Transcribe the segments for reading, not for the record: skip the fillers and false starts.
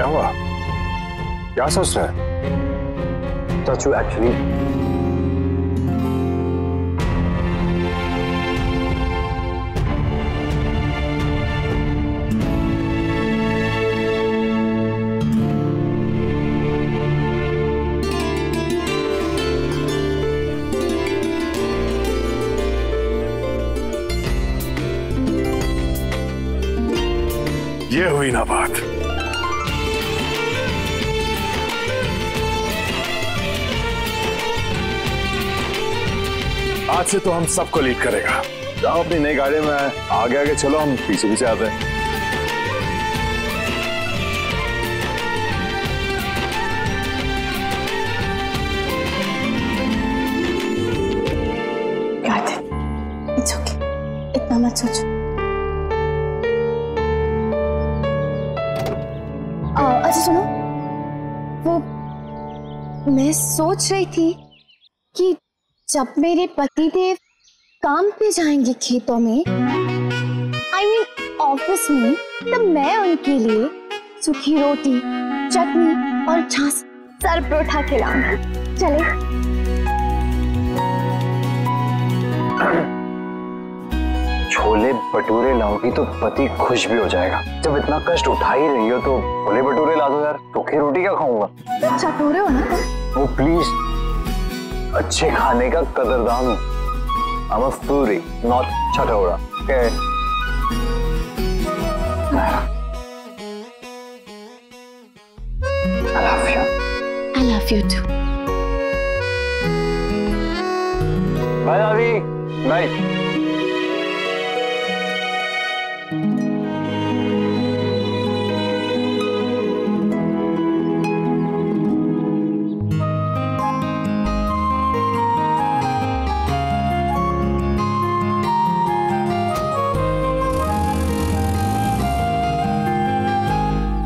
क्या हुआ? क्या सोच रहा है? चाचू एक्चुअली ये हुई ना बात। आज से तो हम सबको लीड करेगा। जाओ अपनी नई गाड़ी में आगे आगे चलो, हम पीछे पीछे आते हैं। It's okay. इतना मत सोचो। अच्छा सुनो, वो मैं सोच रही थी कि जब मेरे पतिदेव काम पे जाएंगे खेतों में, I mean ऑफिस में, तब मैं उनके लिए सूखी रोटी, चटनी और छाछ सर पर उठा के लाऊंगा। चले? छोले भटूरे लाओगी तो पति खुश भी हो जाएगा। जब इतना कष्ट उठा ही रही हो तो छोले भटूरे ला दो यार। सूखी रोटी क्या खाऊंगा? चटोरे हो ना? वो प्लीज, अच्छे खाने का कदरदान हूँ। I'm a foodie, not चटोरा। Okay? I love you. I love you too. Bye, Avi. Bye.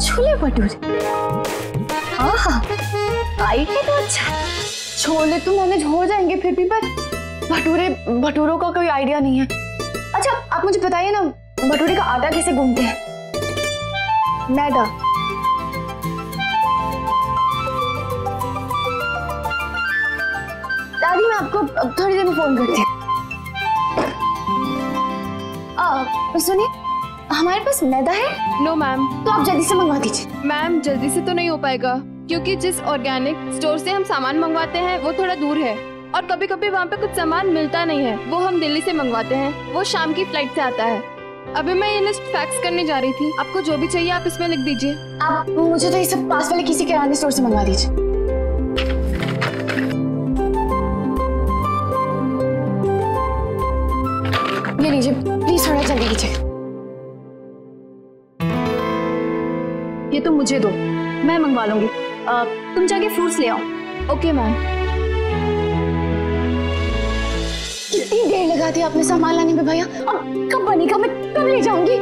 Chole bhature, हाँ आइडिया तो अच्छा। छोले तो मैनेज हो जाएंगे फिर भी, पर भटूरों का कोई आइडिया नहीं है। अच्छा आप मुझे बताइए ना, भटूरे का आटा कैसे गूंथते हैं? मैदा। दादी मैं आपको थोड़ी देर में फोन करती हूँ। सुनिए, हमारे पास मैदा है? No ma'am. तो आप जल्दी से मंगवा दीजिए। मैम जल्दी से तो नहीं हो पाएगा, क्योंकि जिस ऑर्गेनिक स्टोर से हम सामान मंगवाते हैं वो थोड़ा दूर है, और कभी कभी वहाँ पे कुछ सामान मिलता नहीं है। वो हम दिल्ली से मंगवाते हैं, वो शाम की फ्लाइट से आता है। अभी मैं ये लिस्ट फैक्स करने जा रही थी, आपको जो भी चाहिए आप इसमें लिख दीजिए। आप मुझे तो ये सब पास वाले किसी किराने स्टोर से मंगवा दीजिए। ये लीजिए, प्लीज थोड़ा जल्दी कीजिए। ये तो मुझे दो, मैं मंगवा लूंगी। तुम जाके फ्रूट्स ले आओ। Okay ma'am. कितनी देर लगा दी आपने सामान लाने में भैया? अब कब बनेगा? मैं कब ले जाऊंगी?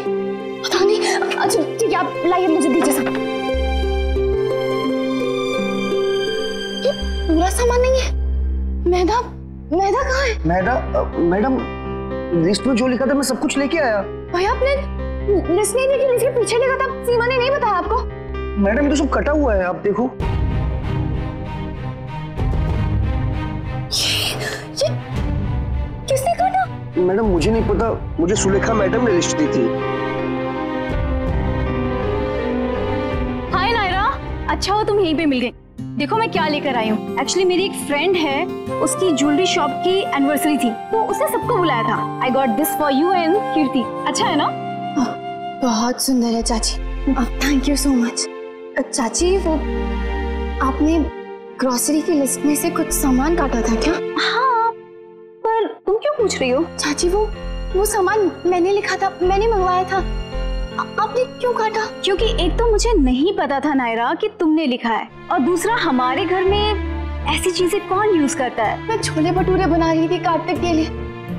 पता नहीं। अच्छा ठीक है, आप लाइए, मुझे दीजिए सब। ये पूरा सामान नहीं है। मैदा कहाँ है? मैडम लिस्ट में जो लिखा था मैं सब कुछ लेके आया। भैया आपने लिस्ट नहीं लिखी, लिस्ट के पीछे लिखा था। सीमा ने नहीं बताया आपको? मैडम तो सब कटा हुआ है, आप देखो। ये किसने काटा? मैडम मुझे नहीं पता, मुझे सुलेखा मैडम ने लिस्ट दी थी। हाय नायरा, अच्छा हो तुम यहीं पे मिल गई। देखो मैं क्या लेकर आई हूँ। एक्चुअली मेरी एक फ्रेंड है, उसकी ज्वेलरी शॉप की एनिवर्सरी थी, तो उसने सबको बुलाया था। I got this for you and Kirti. अच्छा है ना? बहुत सुंदर है चाची, थैंक यू सो मच। चाची वो आपने ग्रोसरी की लिस्ट में से कुछ सामान काटा था क्या? हाँ, पर तुम क्यों पूछ रही हो? चाची वो सामान मैंने लिखा था, मैंने मंगवाया था, आपने क्यों काटा? क्योंकि एक तो मुझे नहीं पता था नायरा कि तुमने लिखा है, और दूसरा हमारे घर में ऐसी चीजें कौन यूज करता है। मैं छोले भटूरे बना रही थी कार्तिक के लिए,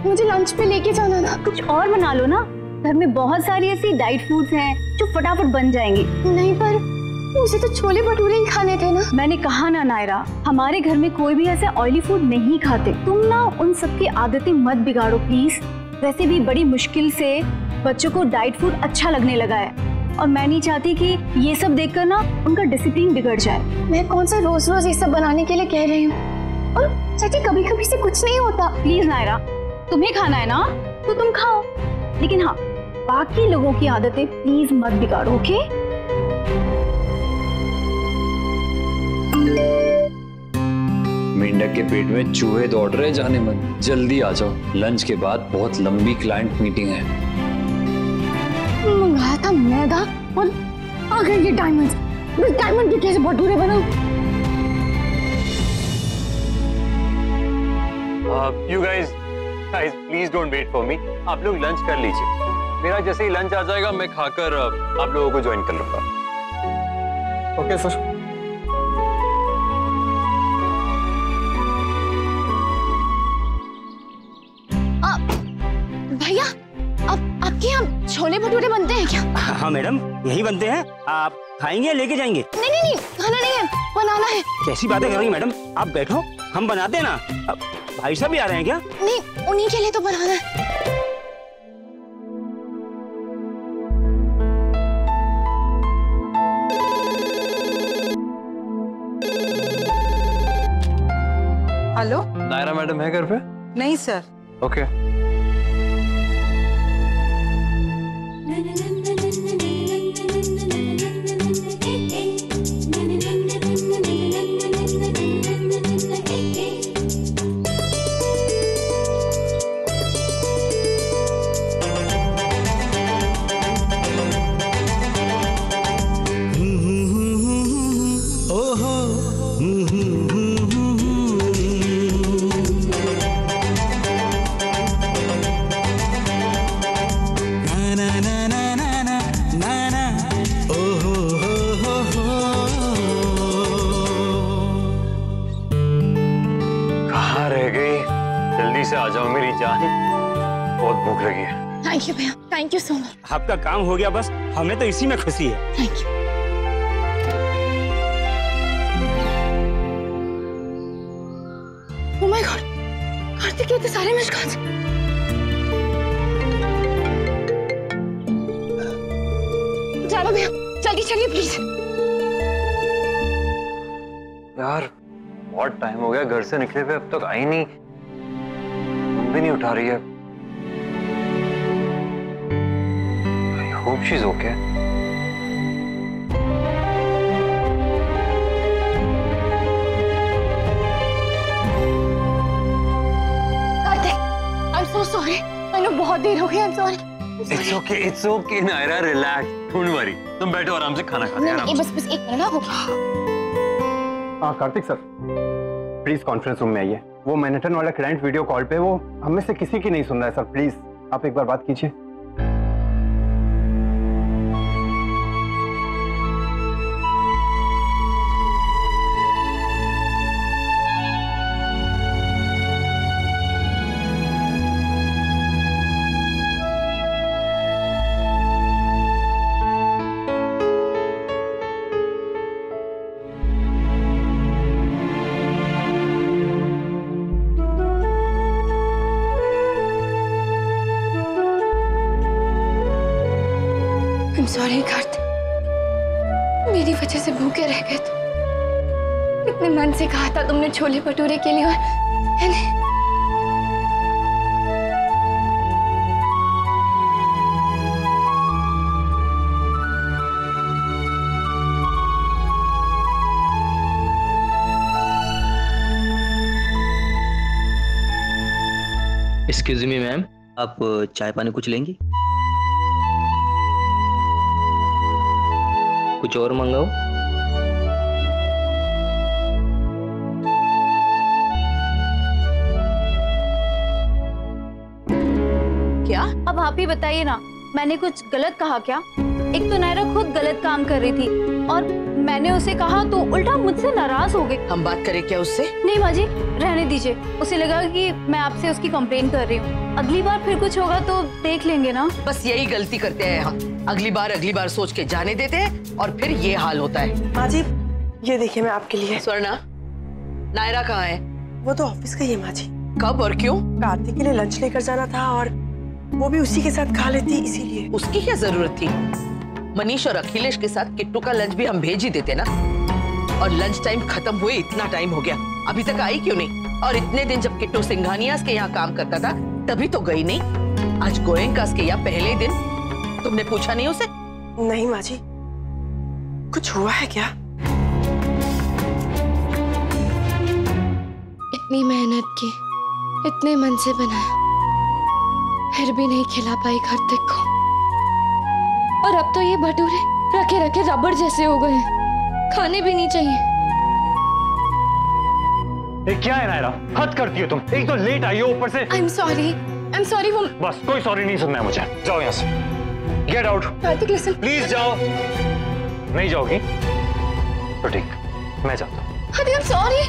मुझे लंच पे लेके जाना था। कुछ और बना लो ना, घर में बहुत सारी ऐसी डाइट फूड्स हैं जो फटाफट बन जाएंगी। नहीं पर मुझे तो छोले भटूरे ही खाने थे ना। मैंने कहा ना नायरा, हमारे घर में कोई भी ऐसे ऑयली फूड नहीं खाते। तुम ना उन सबकी आदतें मत बिगाड़ो प्लीज। वैसे भी बड़ी मुश्किल से बच्चों को डाइट फूड अच्छा लगने लगा है। और मैं नहीं चाहती कि ये सब देखकर ना उनका डिसिप्लिन बिगड़ जाए। मैं कौन सा रोज रोज ये सब बनाने के लिए कह रही हूँ, और चाची कभी कभी से कुछ नहीं होता। प्लीज नायरा, तुम्हें खाना है ना तो तुम खाओ, लेकिन हाँ बाकी लोगों की आदतें प्लीज मत बिगाड़ो, ओके? मेंढक के पेट में चूहे दौड़ रहे, जाने मन। जल्दी आ जाओ, लंच के बाद बहुत लंबी क्लाइंट मीटिंग है। मंगाया था मैदा और आ गए ये डायमंड्स। मैं डायमंड के कैसे भटूरे बनाऊं? You guys please don't wait for me. आप लोग लंच कर लीजिए। मेरा जैसे ही लंच आ जाएगा मैं खाकर आप लोगों को ज्वाइन कर लूंगा। Okay sir. भैया, आपके यहाँ छोले भटूरे बनते हैं क्या? हाँ मैडम, यही बनते हैं। आप खाएंगे या लेके जाएंगे? नहीं नहीं नहीं, खाना नहीं है, बनाना है। कैसी बातें कर रही हैं मैडम, आप बैठो, हम बनाते हैं ना। भाई साहब भी आ रहे हैं क्या? नहीं, उन्हीं के लिए तो बनाना है। हेलो, नायरा मैडम है घर पे? नहीं सर। ओके। से आ जाओ मेरी जान, बहुत भूख लगी है। थैंक यू भैया, थैंक यू सो मच। आपका काम हो गया बस, हमें तो इसी में खुशी है। Thank you. Oh my God, Kartik के इतने सारे मिष्ठान। चलो भैया, जल्दी चलिए प्लीज। यार बहुत टाइम हो गया घर से निकले हुए, अब तक आई नहीं, भी नहीं उठा रही है। I hope she's okay. Kartik, I'm so sorry. मैंने बहुत देर हो गई, I'm sorry. It's okay, Naira, relax, don't worry. तुम बैठो आराम से, खाना खाते हैं। नहीं, बस एक मिनट हो गया। Kartik sir, please conference room में आइए। वो मैनहट्टन वाला क्लाइंट वीडियो कॉल पे, वो हम में से किसी की नहीं सुन रहा है सर। प्लीज आप एक बार बात कीजिए। सॉरी कार्तिक, मेरी वजह से भूखे रह गए तुम। इतने मन से कहा था तुमने छोले भटूरे के लिए, और एक्सक्यूज मी मैम, आप चाय पानी कुछ लेंगी? कुछ और मंगाओ? क्या? अब आप ही बताइए ना, मैंने कुछ गलत कहा क्या? एक तो नायरा खुद गलत काम कर रही थी और मैंने उसे कहा तो उल्टा मुझसे नाराज हो गई। हम बात करें क्या उससे? नहीं माँ जी, रहने दीजिए। उसे लगा कि मैं आपसे उसकी कंप्लेन कर रही हूँ। अगली बार फिर कुछ होगा तो देख लेंगे ना। बस यही गलती करते हैं हम, अगली बार सोच के जाने देते हैं और फिर ये हाल होता है। माँ जी, ये देखिए मैं आपके लिए। स्वर्णा, नायरा कहाँ है? वो तो ऑफिस गई है माँ जी। कब और क्यों? कार्तिक के लिए लंच लेकर जाना था और वो भी उसी के साथ खा लेती, इसीलिए। उसकी क्या जरूरत थी? मनीष और अखिलेश के साथ किट्टू का लंच भी हम भेज ही देते ना। और लंच टाइम खत्म हुए इतना टाइम हो गया, अभी तक आई क्यों नहीं? और इतने दिन जब किट्टू सिंघानियास के यहाँ काम करता था तभी तो गई नहीं। आज गोयंकास के यहाँ पहले दिन तुमने पूछा नहीं उसे? नहीं माँ जी, कुछ हुआ है क्या? इतनी मेहनत की, इतने मन से बनाया, फिर भी नहीं खिला पाई कार्तिक को। और अब तो ये भटूरे रखे रखे रबड़ जैसे हो गए, खाने भी नहीं चाहिए। ये क्या है नायरा, हद करती हो तुम। एक तो लेट आई हो, ऊपर से आई एम सॉरी वो। बस कोई सॉरी नहीं सुनना है मुझे। जाओ यहाँ से, get out. Kartik listen, please जाओ। नहीं जाओगी तो ठीक, मैं जाता हूँ। I am sorry.